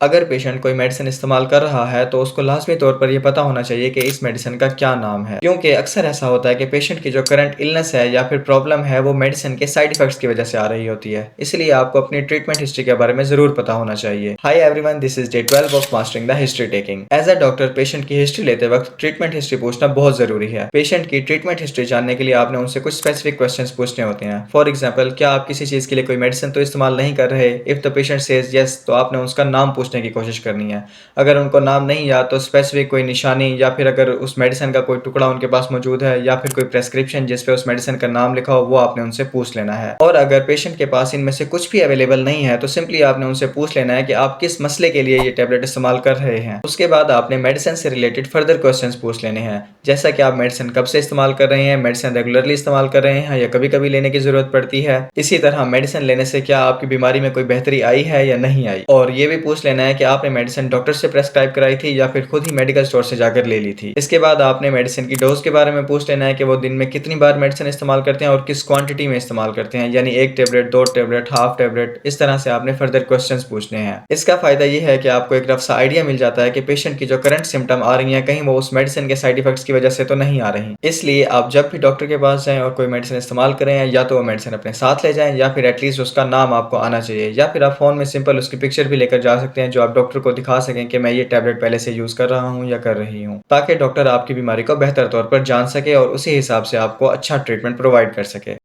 अगर पेशेंट कोई मेडिसिन इस्तेमाल कर रहा है तो उसको लाज़मी तौर पर ये पता होना चाहिए कि इस मेडिसिन का क्या नाम है। क्योंकि अक्सर ऐसा होता है कि पेशेंट की जो करंट इलनेस है या फिर प्रॉब्लम है वो मेडिसिन के साइड इफेक्ट्स की वजह से आ रही होती है। इसलिए आपको अपनी ट्रीटमेंट हिस्ट्री के बारे में ज़रूर पता होना चाहिए। Hi everyone, this is day 12 of mastering the history taking. As a doctor patient की हिस्ट्री लेते वक्त ट्रीटमेंट हिस्ट्री पूछना बहुत ज़रूरी है। पेशेंट की ट्रीटमेंट हिस्ट्री जानने के लिए आपने उनसे कुछ स्पेसिफिक क्वेश्चंस पूछने होते हैं। फॉर एग्जाम्पल, क्या आप किसी चीज़ के लिए कोई मेडिसिन तो इस्तेमाल नहीं कर रहे? If the patient says yes, तो आपने उसका नाम पूछने की कोशिश करनी है। अगर उनको नाम नहीं याद तो स्पेसिफिक कोई निशानी या फिर अगर उस मेडिसिन का कोई टुकड़ा उनके पास मौजूद है या फिर कोई प्रेस्क्रिप्शन जिस पे उस मेडिसिन का नाम लिखा हो वो आपने उनसे पूछ लेना है। और अगर पेशेंट के पास इनमें से कुछ भी अवेलेबल नहीं है तो सिंपली आपने उनसे पूछ लेना है कि आप किस मसले के लिए ये टेबलेट इस्तेमाल कर रहे हैं। उसके बाद आपने मेडिसिन से रिलेटेड फर्दर क्वेश्चन पूछ लेने हैं, जैसा कि आप मेडिसिन कब से इस्तेमाल कर रहे हैं, मेडिसिन रेगुलरली इस्तेमाल कर रहे हैं या कभी कभी लेने की जरूरत पड़ती है। इसी तरह मेडिसिन लेने से क्या आपकी बीमारी में कोई बेहतरी आई है या नहीं आई। और ये भी पूछ लेना है कि आपने मेडिसिन डॉक्टर से प्रेस्क्राइब कराई थी या फिर खुद ही मेडिकल स्टोर से जाकर ले ली थी। इसके बाद आपने मेडिसिन की डोज के बारे में पूछ लेना है कि वो दिन में कितनी बार मेडिसिन इस्तेमाल करते हैं और किस क्वांटिटी में इस्तेमाल करते हैं, यानी एक टेबलेट, दो टेबलेट, हाफ टेबलेट। इस तरह से आपने फर्दर क्वेश्चंस पूछने हैं। इसका फायदा ये है कि आपको एक रफ सा आइडिया मिल जाता है कि पेशेंट की जो करंट सिम्टम आ रही है कहीं वो उस मेडिसिन के साइड इफेक्ट्स की वजह से तो नहीं आ रही। इसलिए आप जब भी डॉक्टर के पास जाएं और कोई मेडिसिन इस्तेमाल करें, या तो वो मेडिसिन अपने साथ ले जाएं या फिर एटलीस्ट उसका नाम आपको आना चाहिए, या फिर आप फोन में सिंपल उसकी पिक्चर भी लेकर जा सकते हैं जो आप डॉक्टर को दिखा सकें कि मैं ये टैबलेट पहले से यूज कर रहा हूँ या कर रही हूँ, ताकि डॉक्टर आपकी बीमारी को बेहतर तौर पर जान सके और उसी हिसाब से आपको अच्छा ट्रीटमेंट प्रोवाइड कर सके।